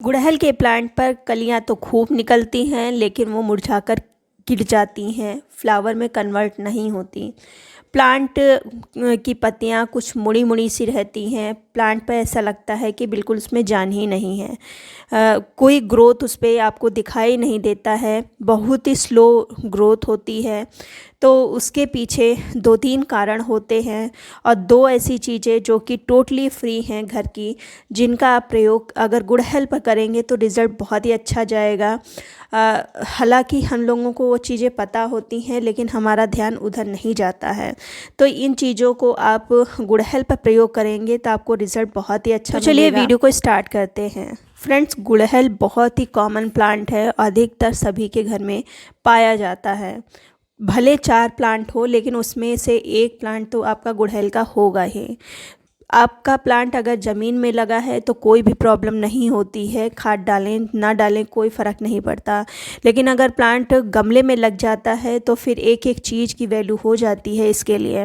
गुड़हल के प्लांट पर कलियां तो खूब निकलती हैं, लेकिन वो मुरझाकर गिर जाती हैं, फ्लावर में कन्वर्ट नहीं होती। प्लांट की पत्तियां कुछ मुड़ी मुड़ी सी रहती हैं। प्लांट पर ऐसा लगता है कि बिल्कुल उसमें जान ही नहीं है। कोई ग्रोथ उस पर आपको दिखाई नहीं देता है, बहुत ही स्लो ग्रोथ होती है। तो उसके पीछे दो तीन कारण होते हैं, और दो ऐसी चीज़ें जो कि टोटली फ्री हैं घर की, जिनका आप प्रयोग अगर गुड़हल पर करेंगे तो रिज़ल्ट बहुत ही अच्छा जाएगा। हालांकि हम लोगों को वो चीज़ें पता होती हैं, लेकिन हमारा ध्यान उधर नहीं जाता है। तो इन चीज़ों को आप गुड़हल पर प्रयोग करेंगे तो आपको रिज़ल्ट बहुत ही अच्छा मिलेगा। चलिए वीडियो को स्टार्ट करते हैं। फ्रेंड्स, गुड़हल बहुत ही कॉमन प्लांट है, अधिकतर सभी के घर में पाया जाता है। भले 4 प्लांट हो, लेकिन उसमें से एक प्लांट तो आपका गुड़हल का होगा ही। आपका प्लांट अगर ज़मीन में लगा है तो कोई भी प्रॉब्लम नहीं होती है, खाद डालें ना डालें कोई फ़र्क नहीं पड़ता। लेकिन अगर प्लांट गमले में लग जाता है तो फिर एक एक चीज़ की वैल्यू हो जाती है इसके लिए।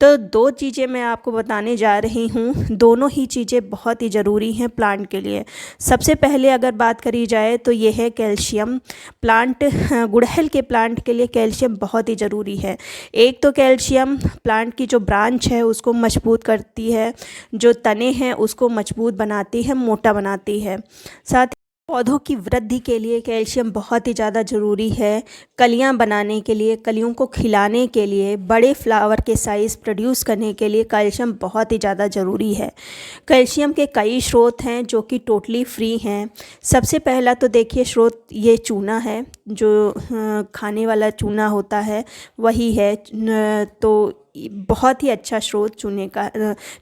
तो दो चीज़ें मैं आपको बताने जा रही हूँ, दोनों ही चीज़ें बहुत ही ज़रूरी हैं प्लांट के लिए। सबसे पहले अगर बात करी जाए तो ये है कैल्शियम। प्लांट गुड़हल के प्लांट के लिए कैल्शियम बहुत ही ज़रूरी है। एक तो कैल्शियम प्लांट की जो ब्रांच है उसको मजबूत करती है, जो तने हैं उसको मजबूत बनाती है, मोटा बनाती है। साथ ही पौधों की वृद्धि के लिए कैल्शियम बहुत ही ज़्यादा ज़रूरी है। कलियां बनाने के लिए, कलियों को खिलाने के लिए, बड़े फ्लावर के साइज़ प्रोड्यूस करने के लिए कैल्शियम बहुत ही ज़्यादा ज़रूरी है। कैल्शियम के कई स्रोत हैं जो कि टोटली फ्री हैं। सबसे पहला तो देखिए स्रोत ये चूना है, जो खाने वाला चूना होता है वही है। तो बहुत ही अच्छा स्रोत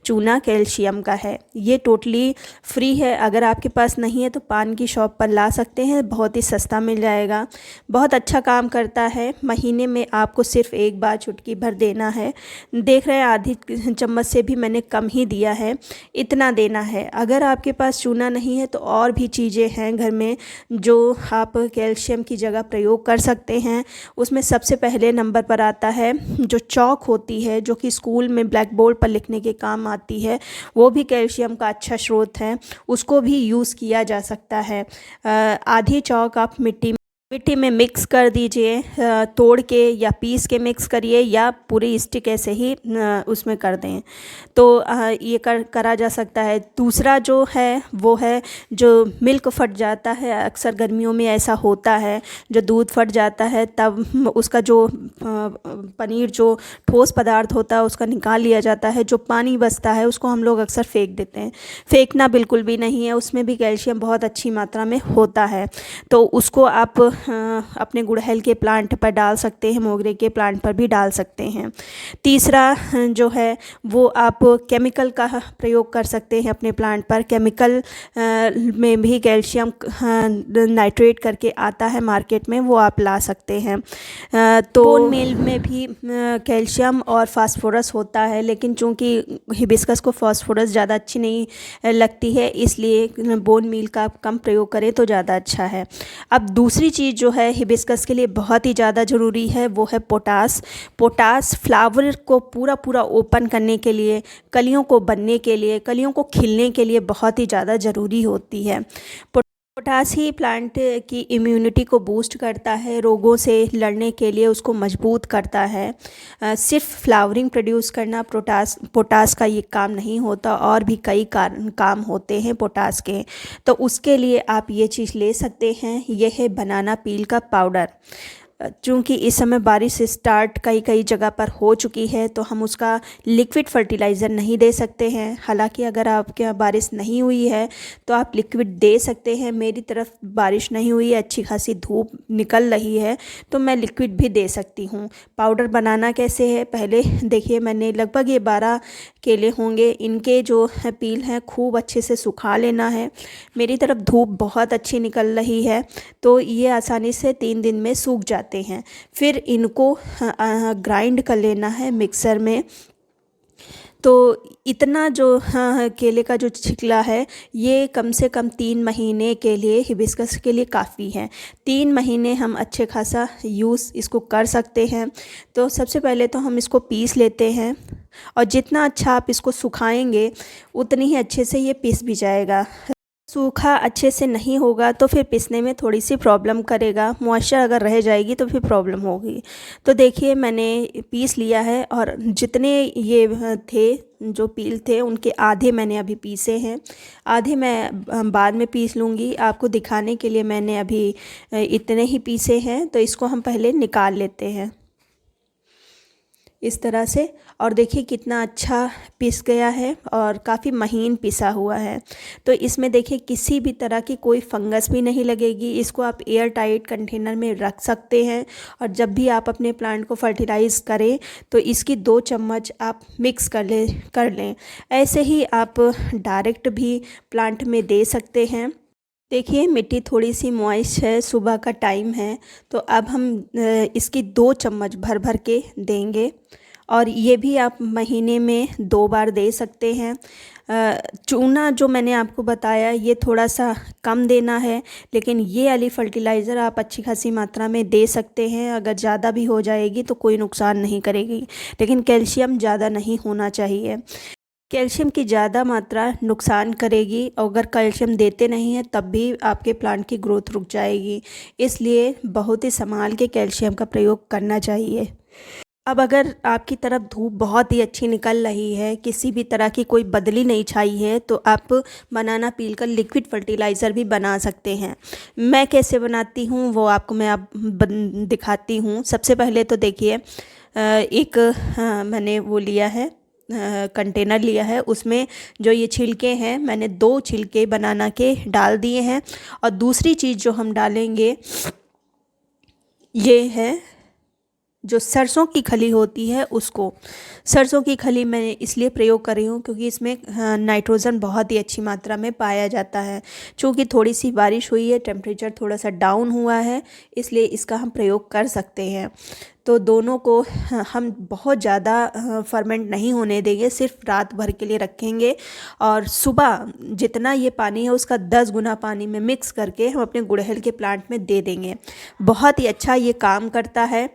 चूना कैल्शियम का है। ये टोटली फ्री है। अगर आपके पास नहीं है तो पान की शॉप पर ला सकते हैं, बहुत ही सस्ता मिल जाएगा। बहुत अच्छा काम करता है। महीने में आपको सिर्फ एक बार चुटकी भर देना है। देख रहे हैं आधी चम्मच से भी मैंने कम ही दिया है, इतना देना है। अगर आपके पास चूना नहीं है तो और भी चीज़ें हैं घर में जो आप कैल्शियम की जगह प्रयोग कर सकते हैं। उसमें सबसे पहले नंबर पर आता है जो चॉक होती है, जो कि स्कूल में ब्लैक बोर्ड पर लिखने के काम आती है, वो भी कैल्शियम का अच्छा स्रोत है, उसको भी यूज़ किया जा सकता है। आधी चॉक आप मिट्टी में मिक्स कर दीजिए, तोड़ के या पीस के मिक्स करिए, या पूरी स्टिक ऐसे ही उसमें कर दें तो ये करा जा सकता है। दूसरा जो है वो है जो मिल्क फट जाता है, अक्सर गर्मियों में ऐसा होता है, जो दूध फट जाता है तब उसका जो पनीर जो ठोस पदार्थ होता है उसका निकाल लिया जाता है। जो पानी बचता है उसको हम लोग अक्सर फेंक देते हैं। फेंकना बिल्कुल भी नहीं है, उसमें भी कैल्शियम बहुत अच्छी मात्रा में होता है। तो उसको आप अपने गुड़हल के प्लांट पर डाल सकते हैं, मोगरे के प्लांट पर भी डाल सकते हैं। तीसरा जो है वो आप केमिकल का प्रयोग कर सकते हैं अपने प्लांट पर। केमिकल में भी कैल्शियम नाइट्रेट करके आता है मार्केट में, वो आप ला सकते हैं। तो बोन मील में भी कैल्शियम और फास्फोरस होता है, लेकिन चूंकि हिबिस्कस को फास्फोरस ज़्यादा अच्छी नहीं लगती है, इसलिए बोन मील का आप कम प्रयोग करें तो ज़्यादा अच्छा है। अब दूसरी चीज़ जो है हिबिस्कस के लिए बहुत ही ज़्यादा ज़रूरी है, वो है पोटास। पोटास फ्लावर को पूरा पूरा ओपन करने के लिए, कलियों को बनने के लिए, कलियों को खिलने के लिए बहुत ही ज़्यादा ज़रूरी होती है। पोटास ही प्लांट की इम्यूनिटी को बूस्ट करता है, रोगों से लड़ने के लिए उसको मजबूत करता है। सिर्फ फ्लावरिंग प्रोड्यूस करना पोटास का ये काम नहीं होता, और भी कई काम होते हैं पोटास के। तो उसके लिए आप ये चीज़ ले सकते हैं, ये है बनाना पील का पाउडर। चूँकि इस समय बारिश स्टार्ट कई कई जगह पर हो चुकी है, तो हम उसका लिक्विड फर्टिलाइज़र नहीं दे सकते हैं। हालांकि अगर आपके यहाँ बारिश नहीं हुई है तो आप लिक्विड दे सकते हैं। मेरी तरफ बारिश नहीं हुई है, अच्छी खासी धूप निकल रही है, तो मैं लिक्विड भी दे सकती हूँ। पाउडर बनाना कैसे है, पहले देखिए मैंने लगभग ये 12 केले होंगे, इनके जो है पील हैं खूब अच्छे से सुखा लेना है। मेरी तरफ धूप बहुत अच्छी निकल रही है, तो ये आसानी से 3 दिन में सूख जाते हैं। फिर इनको ग्राइंड कर लेना है मिक्सर में। तो इतना जो केले का जो छिकला है ये कम से कम 3 महीने के लिए, हिबिस्कस के लिए काफ़ी है। 3 महीने हम अच्छे खासा यूज़ इसको कर सकते हैं। तो सबसे पहले तो हम इसको पीस लेते हैं, और जितना अच्छा आप इसको सुखाएंगे उतनी ही अच्छे से ये पीस भी जाएगा। सूखा अच्छे से नहीं होगा तो फिर पीसने में थोड़ी सी प्रॉब्लम करेगा, मॉइस्चर अगर रह जाएगी तो फिर प्रॉब्लम होगी। तो देखिए मैंने पीस लिया है और जितने ये थे जो पील थे उनके आधे मैंने अभी पीसे हैं, आधे मैं बाद में पीस लूँगी। आपको दिखाने के लिए मैंने अभी इतने ही पीसे हैं, तो इसको हम पहले निकाल लेते हैं इस तरह से। और देखिए कितना अच्छा पिस गया है और काफ़ी महीन पिसा हुआ है। तो इसमें देखिए किसी भी तरह की कोई फंगस भी नहीं लगेगी। इसको आप एयर टाइट कंटेनर में रख सकते हैं और जब भी आप अपने प्लांट को फर्टिलाइज़ करें तो इसकी 2 चम्मच आप मिक्स कर लें। ऐसे ही आप डायरेक्ट भी प्लांट में दे सकते हैं। देखिए मिट्टी थोड़ी सी मॉइस्ट है, सुबह का टाइम है, तो अब हम इसकी 2 चम्मच भर भर के देंगे और ये भी आप महीने में 2 बार दे सकते हैं। चूना जो मैंने आपको बताया ये थोड़ा सा कम देना है, लेकिन ये वाली फर्टिलाइज़र आप अच्छी खासी मात्रा में दे सकते हैं। अगर ज़्यादा भी हो जाएगी तो कोई नुकसान नहीं करेगी, लेकिन कैल्शियम ज़्यादा नहीं होना चाहिए। कैल्शियम की ज़्यादा मात्रा नुकसान करेगी और अगर कैल्शियम देते नहीं हैं तब भी आपके प्लांट की ग्रोथ रुक जाएगी। इसलिए बहुत ही संभाल के कैल्शियम का प्रयोग करना चाहिए। अब अगर आपकी तरफ धूप बहुत ही अच्छी निकल रही है, किसी भी तरह की कोई बदली नहीं छाई है, तो आप बनाना पील कर लिक्विड फर्टिलाइज़र भी बना सकते हैं। मैं कैसे बनाती हूँ वो आपको मैं अब दिखाती हूँ। सबसे पहले तो देखिए एक मैंने वो लिया है कंटेनर लिया है, उसमें जो ये छिलके हैं मैंने 2 छिलके बनाना के डाल दिए हैं। और दूसरी चीज़ जो हम डालेंगे ये है जो सरसों की खली होती है उसको। सरसों की खली मैं इसलिए प्रयोग कर रही हूँ क्योंकि इसमें नाइट्रोजन बहुत ही अच्छी मात्रा में पाया जाता है। चूँकि थोड़ी सी बारिश हुई है, टेम्परेचर थोड़ा सा डाउन हुआ है, इसलिए इसका हम प्रयोग कर सकते हैं। तो दोनों को हम बहुत ज़्यादा फर्मेंट नहीं होने देंगे, सिर्फ रात भर के लिए रखेंगे और सुबह जितना ये पानी है उसका 10 गुना पानी में मिक्स करके हम अपने गुड़हल के प्लांट में दे देंगे। बहुत ही अच्छा ये काम करता है।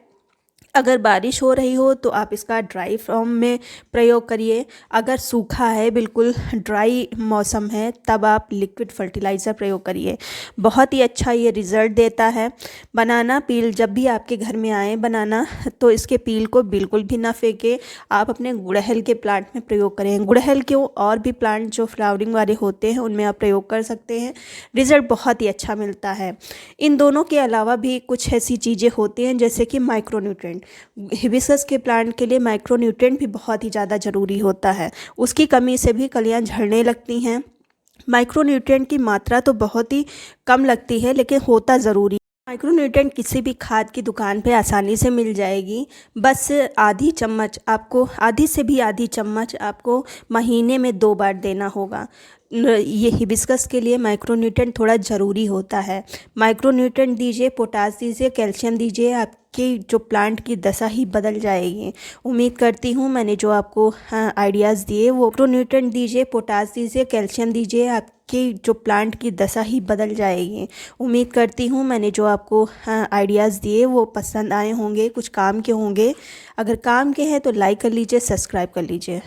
अगर बारिश हो रही हो तो आप इसका ड्राई फॉर्म में प्रयोग करिए। अगर सूखा है, बिल्कुल ड्राई मौसम है, तब आप लिक्विड फर्टिलाइज़र प्रयोग करिए। बहुत ही अच्छा ये रिज़ल्ट देता है। बनाना पील जब भी आपके घर में आए बनाना, तो इसके पील को बिल्कुल भी ना फेंके, आप अपने गुड़हल के प्लांट में प्रयोग करें। गुड़हल क्यों, और भी प्लांट जो फ्लावरिंग वाले होते हैं उनमें आप प्रयोग कर सकते हैं। रिज़ल्ट बहुत ही अच्छा मिलता है। इन दोनों के अलावा भी कुछ ऐसी चीज़ें होती हैं जैसे कि माइक्रोन्यूट्रेंट। हिबिस्कस के प्लांट के लिए माइक्रोन्यूट्रेंट भी बहुत ही ज़्यादा ज़रूरी होता है। उसकी कमी से भी कलियां झड़ने लगती हैं। माइक्रोन्यूट्रेंट की मात्रा तो बहुत ही कम लगती है, लेकिन होता ज़रूरी। माइक्रोन्यूट्रेंट किसी भी खाद की दुकान पे आसानी से मिल जाएगी। बस आधी चम्मच आपको, आधी से भी आधी चम्मच आपको महीने में 2 बार देना होगा। ये हिबिस्कस के लिए माइक्रोन्यूट्रेंट थोड़ा ज़रूरी होता है। माइक्रोन्यूट्रेंट दीजिए, पोटास दीजिए, कैल्शियम दीजिए, आपकी जो प्लांट की दशा ही बदल जाएगी। उम्मीद करती हूँ मैंने जो आपको आइडियाज़ दिए वो माइक्रोन्यूट्रेंट दीजिए, पोटास दीजिए, कैल्शियम दीजिए, आपकी जो प्लांट की दशा ही बदल जाएगी। उम्मीद करती हूँ मैंने जो आपको आइडियाज़ दिए वो पसंद आए होंगे, कुछ काम के होंगे। अगर काम के हैं तो लाइक कर लीजिए, सब्सक्राइब कर लीजिए।